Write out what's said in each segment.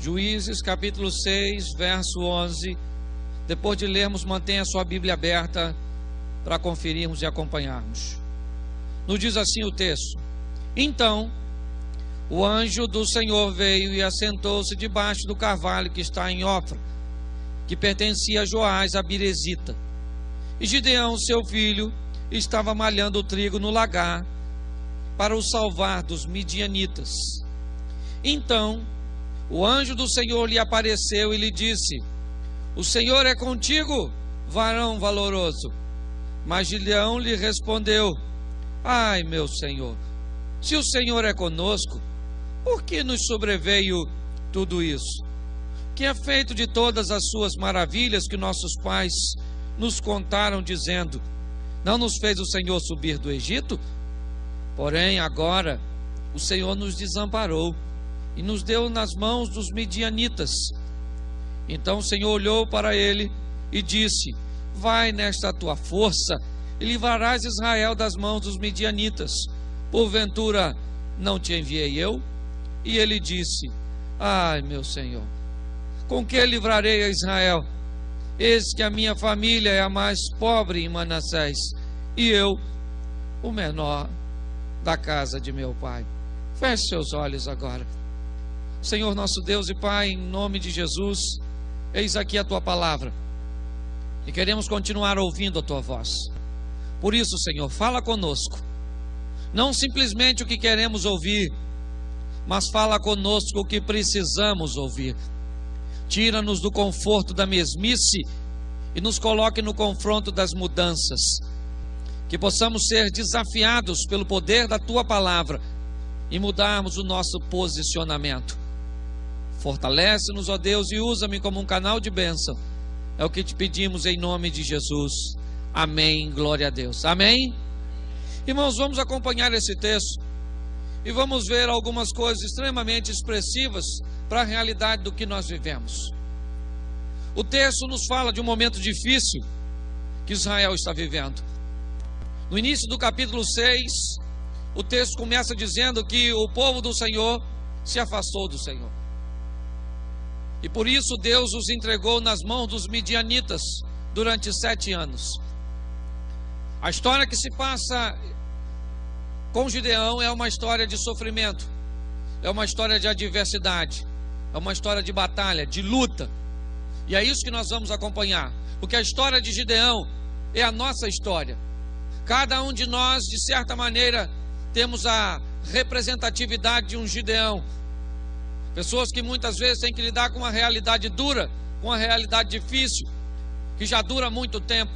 Juízes capítulo 6, verso 11. Depois de lermos, mantenha a sua Bíblia aberta para conferirmos e acompanharmos. Nos diz assim o texto: Então o anjo do Senhor veio e assentou-se debaixo do carvalho que está em Ofra, que pertencia a Joás, a Birezita. E Gideão, seu filho, estava malhando o trigo no lagar para o salvar dos midianitas. Então o anjo do Senhor lhe apareceu e lhe disse: O Senhor é contigo, varão valoroso. Mas Gideão lhe respondeu: Ai, meu Senhor, se o Senhor é conosco, por que nos sobreveio tudo isso? Que é feito de todas as suas maravilhas que nossos pais nos contaram, dizendo: Não nos fez o Senhor subir do Egito? Porém agora o Senhor nos desamparou e nos deu nas mãos dos midianitas. Então o Senhor olhou para ele e disse: Vai nesta tua força e livrarás Israel das mãos dos midianitas. Porventura não te enviei eu? E ele disse: Ai, meu Senhor, com que livrarei a Israel? Eis que a minha família é a mais pobre em Manassés, e eu, o menor da casa de meu pai. Feche seus olhos agora. Senhor nosso Deus e Pai, em nome de Jesus, eis aqui a tua palavra e queremos continuar ouvindo a tua voz. Por isso, Senhor, fala conosco, não simplesmente o que queremos ouvir, mas fala conosco o que precisamos ouvir. Tira-nos do conforto da mesmice e nos coloque no confronto das mudanças, que possamos ser desafiados pelo poder da tua palavra e mudarmos o nosso posicionamento. Fortalece-nos, ó Deus, e usa-me como um canal de bênção. É o que te pedimos em nome de Jesus. Amém, glória a Deus. Amém? Irmãos, vamos acompanhar esse texto e vamos ver algumas coisas extremamente expressivas para a realidade do que nós vivemos. O texto nos fala de um momento difícil que Israel está vivendo. No início do capítulo 6, o texto começa dizendo que o povo do Senhor se afastou do Senhor. E por isso Deus os entregou nas mãos dos midianitas durante 7 anos. A história que se passa com Gideão é uma história de sofrimento, é uma história de adversidade, é uma história de batalha, de luta. E é isso que nós vamos acompanhar, porque a história de Gideão é a nossa história. Cada um de nós, de certa maneira, temos a representatividade de um Gideão. Pessoas que muitas vezes têm que lidar com uma realidade dura, com uma realidade difícil, que já dura muito tempo.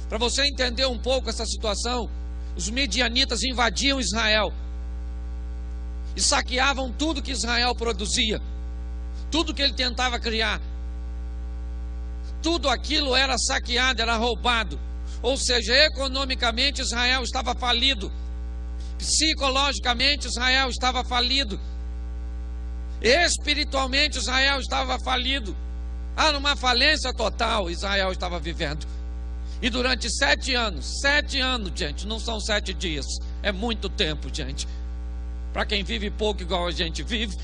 Para você entender um pouco essa situação, os midianitas invadiam Israel e saqueavam tudo que Israel produzia, tudo que ele tentava criar. Tudo aquilo era saqueado, era roubado. Ou seja, economicamente Israel estava falido, psicologicamente Israel estava falido, espiritualmente Israel estava falido. Numa falência total Israel estava vivendo. E durante 7 anos, gente, não são 7 dias, é muito tempo, gente. Para quem vive pouco igual a gente vive,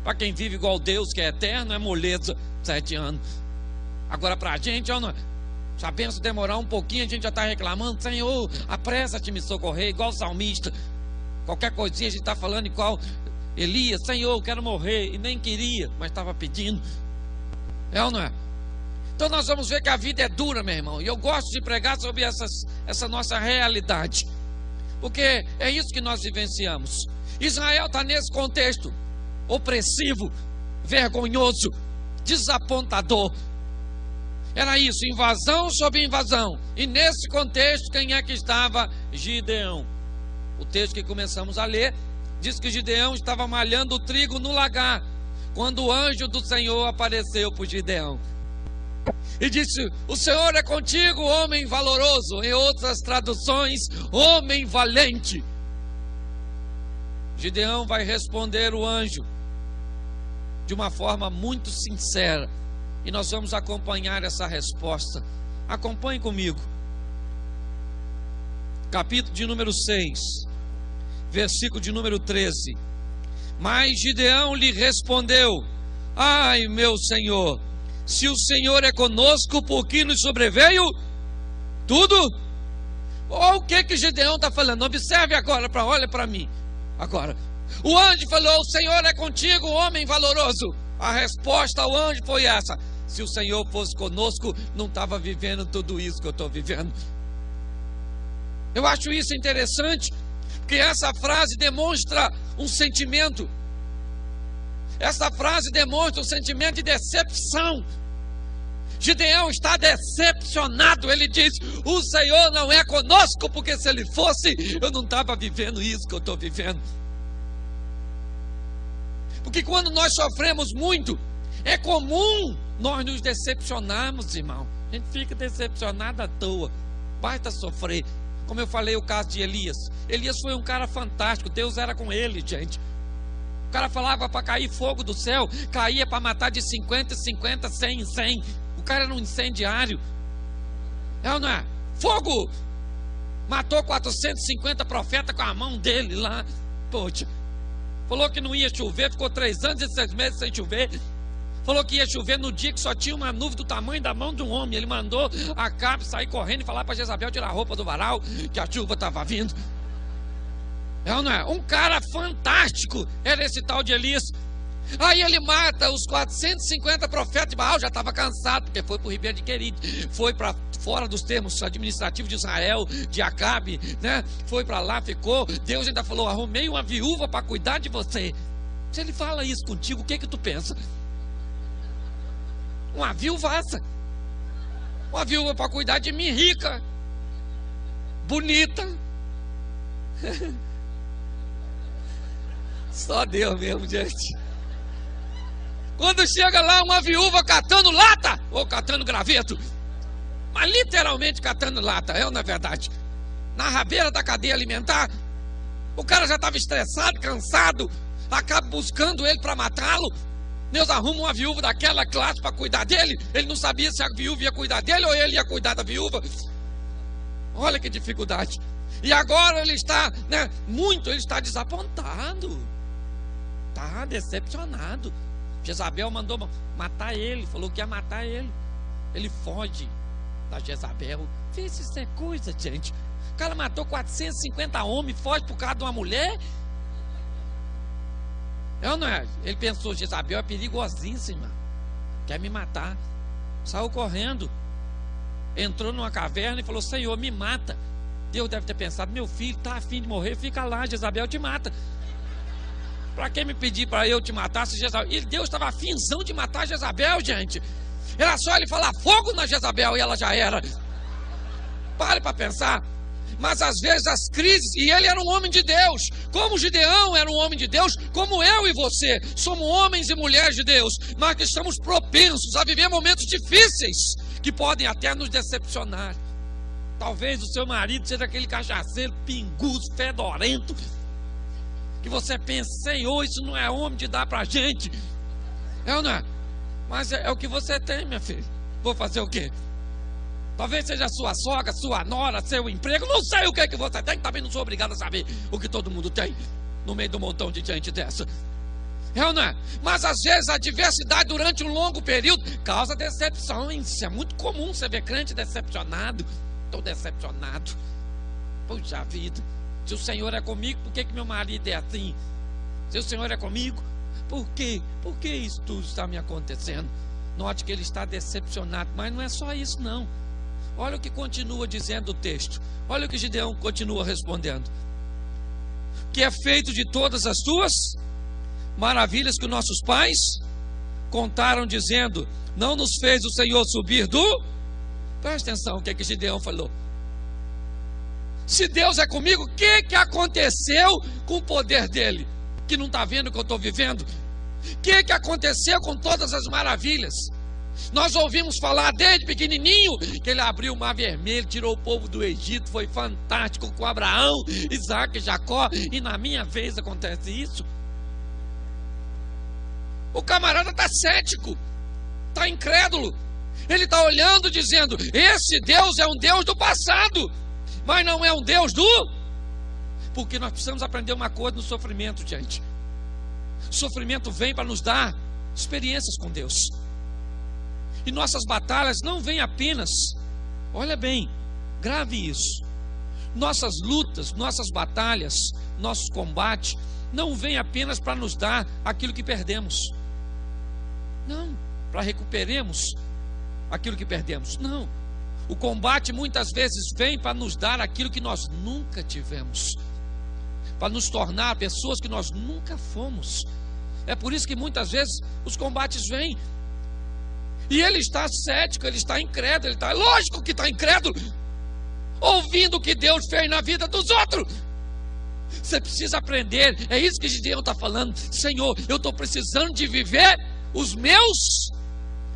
para quem vive igual Deus, que é eterno, é moleza. 7 anos. Agora para a gente, não, se a bênção demorar um pouquinho, a gente já está reclamando: Senhor, apressa-te me socorrer, igual o salmista. Qualquer coisinha a gente está falando igual Elias: Senhor, eu quero morrer, e nem queria, mas estava pedindo. É ou não é? Então nós vamos ver que a vida é dura, meu irmão. E eu gosto de pregar sobre essa nossa realidade, porque é isso que nós vivenciamos. Israel está nesse contexto opressivo, vergonhoso, desapontador. Era isso, invasão sobre invasão. E nesse contexto, quem é que estava? Gideão. O texto que começamos a ler diz que Gideão estava malhando o trigo no lagar, quando o anjo do Senhor apareceu para Gideão e disse: O Senhor é contigo, homem valoroso. Em outras traduções, homem valente. Gideão vai responder o anjo de uma forma muito sincera, e nós vamos acompanhar essa resposta. Acompanhe comigo. Capítulo de número 6, versículo de número 13. Mas Gideão lhe respondeu: Ai, meu Senhor, se o Senhor é conosco, por que nos sobreveio tudo? Olha o que Gideão está falando. Observe agora, olha para mim. Agora, o anjo falou: o Senhor é contigo, homem valoroso. A resposta ao anjo foi essa: se o Senhor fosse conosco, não estava vivendo tudo isso que eu estou vivendo. Eu acho isso interessante, porque essa frase demonstra um sentimento. Essa frase demonstra um sentimento de decepção. Gideão está decepcionado. Ele diz: o Senhor não é conosco, porque se Ele fosse, eu não estava vivendo isso que eu estou vivendo. Porque quando nós sofremos muito, é comum nós nos decepcionarmos, irmão. A gente fica decepcionado à toa, basta sofrer. Como eu falei, o caso de Elias. Elias foi um cara fantástico, Deus era com ele, gente. O cara falava para cair fogo do céu, caía para matar de 50 em 50, 100 em 100. O cara era um incendiário. É ou não é? Fogo! Matou 450 profetas com a mão dele lá. Poxa, falou que não ia chover, ficou 3 anos e 6 meses sem chover. Falou que ia chover no dia que só tinha uma nuvem do tamanho da mão de um homem. Ele mandou Acabe sair correndo e falar para Jezabel tirar a roupa do varal, que a chuva estava vindo. É ou não é? Um cara fantástico era esse tal de Elias. Aí ele mata os 450 profetas de Baal. Já estava cansado, porque foi para o Ribeiro de Querite, foi para fora dos termos administrativos de Israel, de Acabe, né? Foi para lá, ficou. Deus ainda falou: arrumei uma viúva para cuidar de você. Se ele fala isso contigo, o que tu pensa? Uma viúvaça, uma viúva para cuidar de mim, rica, bonita. Só Deus mesmo, gente. Quando chega lá uma viúva catando lata, ou catando graveto, mas literalmente catando lata, é ou não é verdade? Na rabeira da cadeia alimentar, o cara já estava estressado, cansado, acaba buscando ele para matá-lo. Deus arruma uma viúva daquela classe para cuidar dele. Ele não sabia se a viúva ia cuidar dele ou ele ia cuidar da viúva. Olha que dificuldade. E agora ele está, ele está desapontado, está decepcionado. Jezabel mandou matar ele, falou que ia matar ele. Ele foge da Jezabel. Vê se isso é coisa, gente. O cara matou 450 homens, foge por causa de uma mulher. É ou não é? Ele pensou: Jezabel é perigosíssima, quer me matar. Saiu correndo, entrou numa caverna e falou: Senhor, me mata. Deus deve ter pensado: meu filho está a fim de morrer, fica lá, Jezabel te mata. Para quem me pedir para eu te matar, se Jezabel... E Deus estava afinzão de matar Jezabel, gente. Era só ele falar fogo na Jezabel e ela já era. Pare para pensar. Mas às vezes as crises, e ele era um homem de Deus, como Gideão era um homem de Deus, como eu e você, somos homens e mulheres de Deus, mas que estamos propensos a viver momentos difíceis, que podem até nos decepcionar. Talvez o seu marido seja aquele cachaceiro, pinguço, fedorento, que você pensa: Senhor, isso não é homem de dar pra gente. É ou não é? Mas é o que você tem, minha filha. Vou fazer o quê? Talvez seja sua sogra, sua nora, seu emprego. Não sei o que é que você tem. Também não sou obrigado a saber o que todo mundo tem no meio de um montão de gente dessa. É ou não é? Mas às vezes a adversidade durante um longo período causa decepções. Isso é muito comum. Você vê crente decepcionado. Estou decepcionado. Puxa vida. Se o Senhor é comigo, por que meu marido é assim? Se o Senhor é comigo, por quê? Por que isso tudo está me acontecendo? Note que ele está decepcionado. Mas não é só isso, não. Olha o que continua dizendo o texto. Olha o que Gideão continua respondendo: que é feito de todas as tuas maravilhas que nossos pais contaram, dizendo: não nos fez o Senhor subir do... Presta atenção o que Gideão falou. Se Deus é comigo, o que aconteceu com o poder dele? Que não está vendo o que eu estou vivendo? O que aconteceu com todas as maravilhas? Nós ouvimos falar desde pequenininho que ele abriu o mar vermelho, tirou o povo do Egito, foi fantástico com Abraão, Isaac e Jacó. E na minha vez acontece isso? O camarada está cético, está incrédulo. Ele está olhando dizendo: esse Deus é um Deus do passado, mas não é um Deus do... Porque nós precisamos aprender uma coisa no sofrimento, gente. O sofrimento vem para nos dar experiências com Deus. E nossas batalhas não vêm apenas, olha bem, grave isso. Nossas lutas, nossas batalhas, nossos combates, não vêm apenas para nos dar aquilo que perdemos. Não, para recuperemos aquilo que perdemos. Não. O combate muitas vezes vem para nos dar aquilo que nós nunca tivemos, para nos tornar pessoas que nós nunca fomos. É por isso que muitas vezes os combates vêm. E ele está cético, ele está incrédulo, lógico que está incrédulo, ouvindo o que Deus fez na vida dos outros. Você precisa aprender, é isso que Gideão está falando. Senhor, eu estou precisando de viver os meus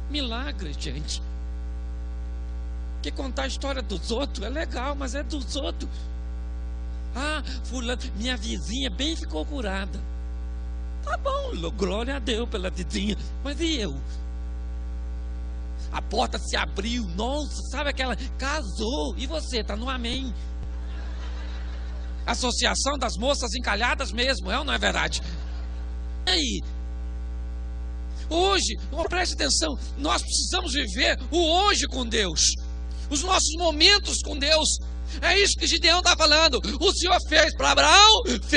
milagres, gente. Porque contar a história dos outros é legal, mas é dos outros. Ah, fulano, minha vizinha bem ficou curada. Tá bom, glória a Deus pela vizinha. Mas e eu? A porta se abriu, nossa, sabe aquela? Casou, e você? Tá no amém. Associação das moças encalhadas mesmo, é ou não é verdade? E aí? Hoje, preste atenção, nós precisamos viver o hoje com Deus, os nossos momentos com Deus. É isso que Gideão está falando. O Senhor fez para Abraão,